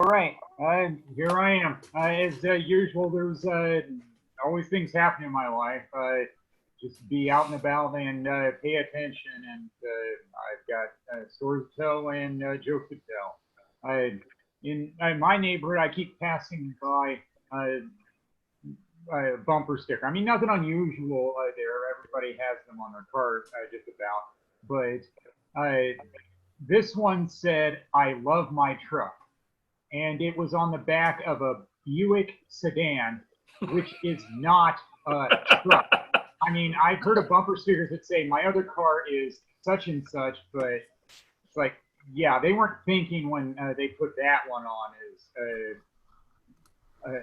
right, here I am. As usual, there's always things happening in my life. Just be out and about and pay attention. And I've got stories to tell and jokes to tell. In my neighborhood, I keep passing by a bumper sticker. I mean, nothing unusual there. Everybody has them on their car, just about. But this one said, "I love my truck." And it was on the back of a Buick sedan, which is not a truck. I mean, I've heard of bumper stickers that say my other car is such and such, but it's like, yeah, they weren't thinking when they put that one on.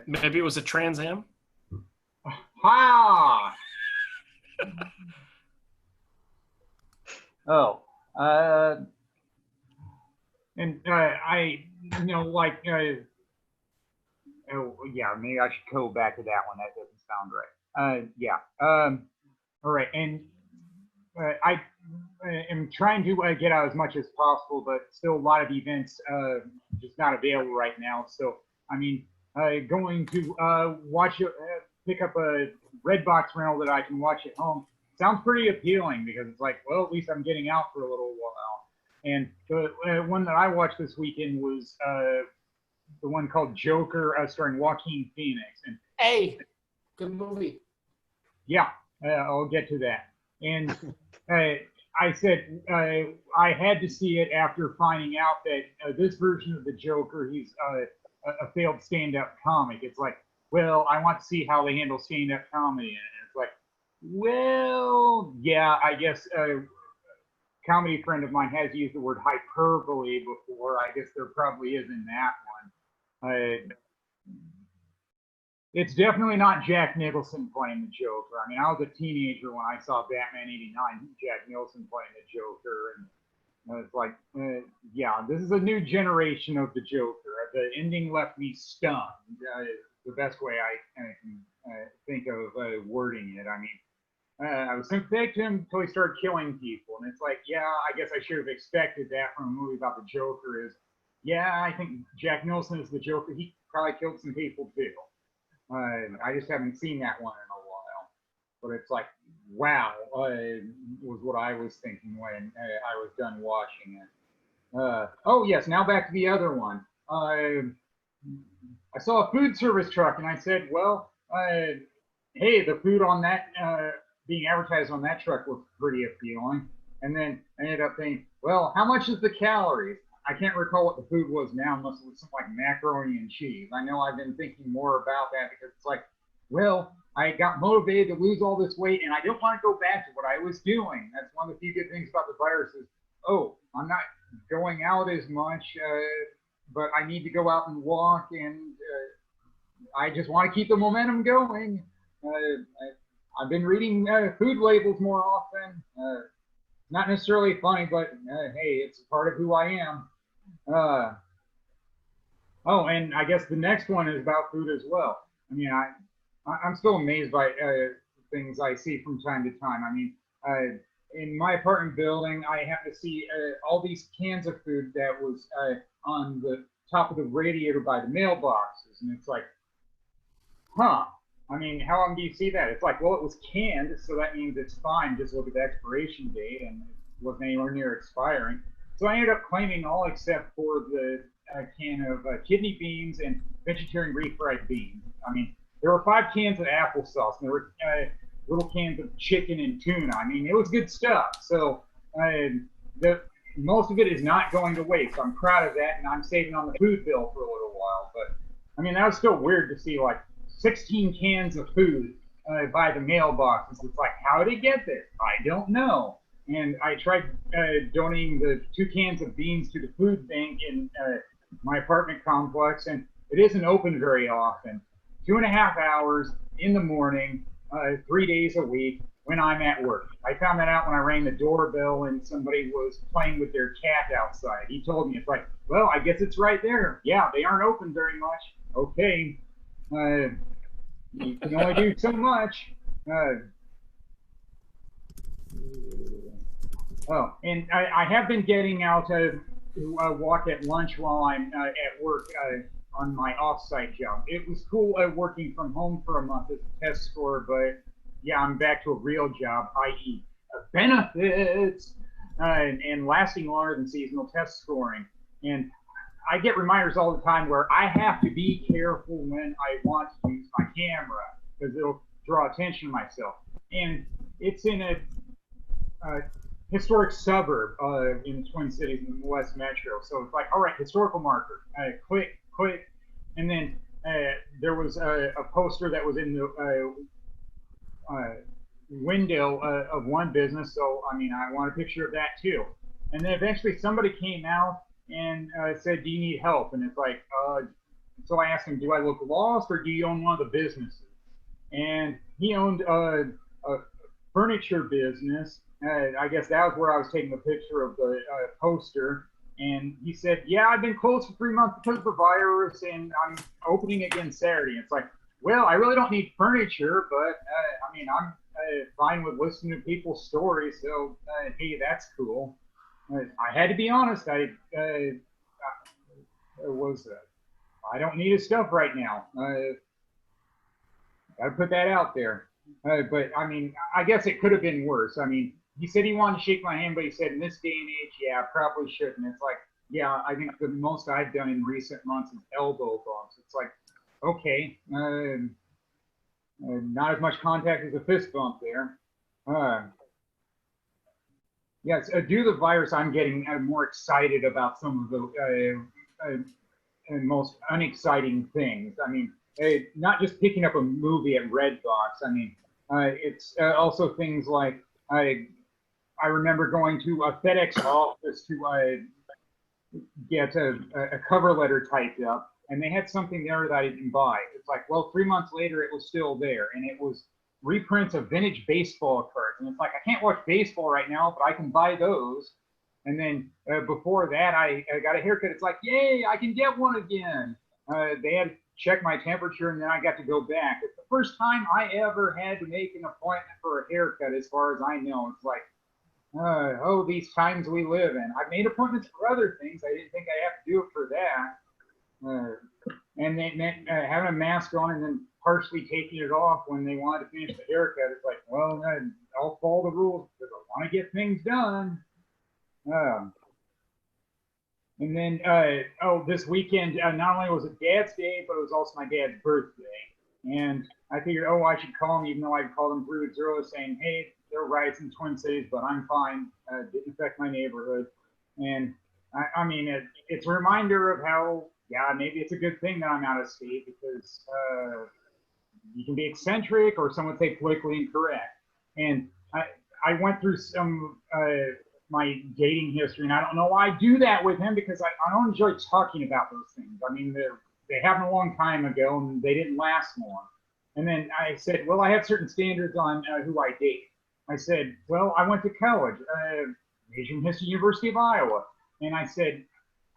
Maybe it was a Trans Am. Ha! Oh, and like, oh yeah, maybe I should go back to that one. That doesn't sound right. Yeah. All right, and I am trying to get out as much as possible, but still a lot of events just not available right now. So I mean, going to pick up a Redbox rental that I can watch at home sounds pretty appealing because it's like, well, at least I'm getting out for a little while. And the one that I watched this weekend was the one called Joker, starring Joaquin Phoenix. And hey, good movie. Yeah, I'll get to that. And I said I had to see it after finding out that this version of the Joker, he's a failed stand-up comic. It's like, well, I want to see how they handle stand-up comedy. And it's like, well, yeah, I guess comedy friend of mine has used the word hyperbole before. I guess there probably is in that one. It's definitely not Jack Nicholson playing the Joker. I mean, I was a teenager when I saw Batman '89, Jack Nicholson playing the Joker, and it's like, yeah, this is a new generation of the Joker. The ending left me stunned. The best way I can think of wording it. I mean, I was sympathetic to him until he started killing people. And it's like, yeah, I guess I should have expected that from a movie about the Joker. Yeah, I think Jack Nicholson is the Joker. He probably killed some people too. I just haven't seen that one in a while. But it's like, wow, was what I was thinking when I was done watching it. Oh, yes, now back to the other one. I saw a food service truck and I said, well, hey, the food on that being advertised on that truck looked pretty appealing. And then I ended up thinking, well, how much is the calories? I can't recall what the food was now, unless it was something like macaroni and cheese. I know I've been thinking more about that because it's like, well, I got motivated to lose all this weight and I don't want to go back to what I was doing. That's one of the few good things about the virus is, oh, I'm not going out as much, but I need to go out and walk, and I just want to keep the momentum going. I've been reading food labels more often. Not necessarily funny, but hey, it's part of who I am. Oh, and I guess the next one is about food as well. I mean, I'm still amazed by things I see from time to time. I mean, in my apartment building, I happen to see all these cans of food that was on the top of the radiator by the mailboxes, and it's like, huh. I mean, how long do you see that? It's like, well, it was canned, so that means it's fine. Just look at the expiration date, and it wasn't anywhere near expiring. So I ended up claiming all except for the can of kidney beans and vegetarian refried beans. I mean, there were 5 cans of applesauce, and there were little cans of chicken and tuna. I mean, it was good stuff. So most of it is not going to waste. I'm proud of that, and I'm saving on the food bill for a little while. But I mean, that was still weird to see, like, 16 cans of food by the mailboxes. It's like, how did it get there? I don't know. And I tried donating the 2 cans of beans to the food bank in my apartment complex, and it isn't open very often. 2.5 hours in the morning, 3 days a week when I'm at work. I found that out when I rang the doorbell and somebody was playing with their cat outside. He told me, it's like, well, I guess it's right there. Yeah, they aren't open very much. Okay. You can only do so much. Oh, and I have been getting out walk at lunch while I'm at work on my off-site job. It was cool working from home for a month as a test scorer, but yeah, I'm back to a real job, i.e., benefits, and lasting longer than seasonal test scoring. And I get reminders all the time where I have to be careful when I want to use my camera because it'll draw attention to myself. And it's in a historic suburb in the Twin Cities in the West Metro. So it's like, all right, historical marker, click. And then there was a poster that was in the window of one business. So, I mean, I want a picture of that too. And then eventually somebody came out and said, do you need help? And it's like, so I asked him, do I look lost or do you own one of the businesses? And he owned a furniture business. I guess that was where I was taking a picture of the poster. And he said, yeah, I've been closed for 3 months because of the virus and I'm opening again Saturday. It's like, well, I really don't need furniture, but I mean, I'm fine with listening to people's stories. So, hey, that's cool. I had to be honest. I don't need his stuff right now. Gotta put that out there. But I mean, I guess it could have been worse. I mean, he said he wanted to shake my hand, but he said in this day and age, yeah, I probably shouldn't. It's like, yeah, I think the most I've done in recent months is elbow bumps. It's like, okay, not as much contact as a fist bump there. Yes, due to the virus, I'm getting more excited about some of the most unexciting things. I mean, not just picking up a movie at Redbox. I mean, it's also things like I remember going to a FedEx office to get a cover letter typed up, and they had something there that I didn't buy. It's like, well, 3 months later, it was still there, and it was reprints of vintage baseball cards. And it's like, I can't watch baseball right now, but I can buy those. And then before that, I got a haircut. It's like, yay, I can get one again. They had to check my temperature, and then I got to go back. It's the first time I ever had to make an appointment for a haircut, as far as I know. It's like, oh, these times we live in. I've made appointments for other things. I didn't think I have to do it for that. And they meant having a mask on and then partially taking it off when they wanted to finish the haircut. It's like, well, I'll follow the rules because I want to get things done. And then, this weekend, not only was it Dad's Day, but it was also my dad's birthday. And I figured, I should call him, even though I called him 3 weeks earlier saying, hey, there are riots in Twin Cities, but I'm fine. Didn't affect my neighborhood. And I mean, it's a reminder of how, yeah, maybe it's a good thing that I'm out of state because you can be eccentric or some would say politically incorrect. And I went through some my dating history, and I don't know why I do that with him because I don't enjoy talking about those things. I mean, they happened a long time ago and they didn't last long. And then I said, well, I have certain standards on who I date. I said, well, I went to college, major in history, University of Iowa. And I said,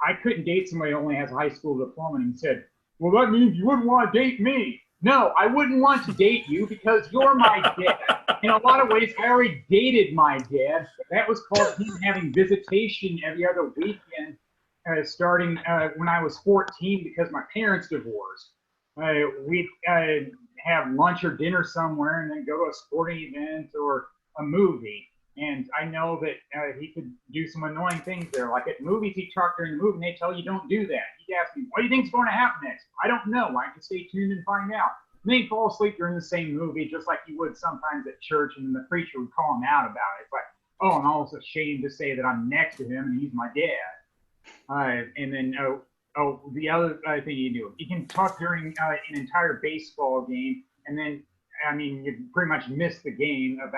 I couldn't date somebody who only has a high school diploma. And he said, well, that means you wouldn't want to date me. No, I wouldn't want to date you because you're my dad. In a lot of ways, I already dated my dad. That was called him having visitation every other weekend, starting when I was 14 because my parents divorced. We'd have lunch or dinner somewhere and then go to a sporting event or a movie. And I know that he could do some annoying things there. Like at movies, he'd talk during the movie and they tell you don't do that. He'd ask me, what do you think's going to happen next? I don't know. I can stay tuned and find out. And then he'd fall asleep during the same movie, just like he would sometimes at church, and the preacher would call him out about it. It's like, I'm almost ashamed to say that I'm next to him and he's my dad. And then, the other thing you do, you can talk during an entire baseball game, and then, I mean, you pretty much miss the game and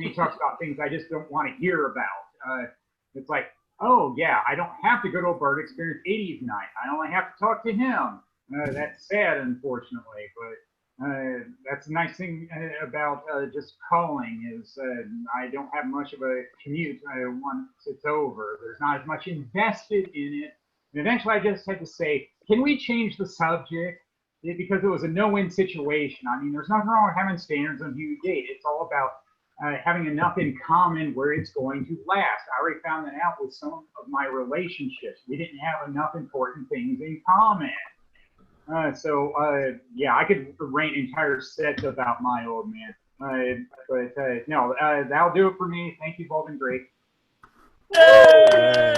he talks about things I just don't want to hear about. It's like, oh yeah, I don't have to go to a bird experience 80s night. I only have to talk to him. That's sad, unfortunately, but that's a nice thing about just calling is I don't have much of a commute once it's over. There's not as much invested in it. And eventually I just had to say, can we change the subject? Because it was a no-win situation. I mean, there's nothing wrong with having standards on who you date. It's all about having enough in common where it's going to last. I already found that out with some of my relationships. We didn't have enough important things in common. Yeah, I could rant entire sets about my old man. No, that'll do it for me. Thank you, you've all been great. Yay!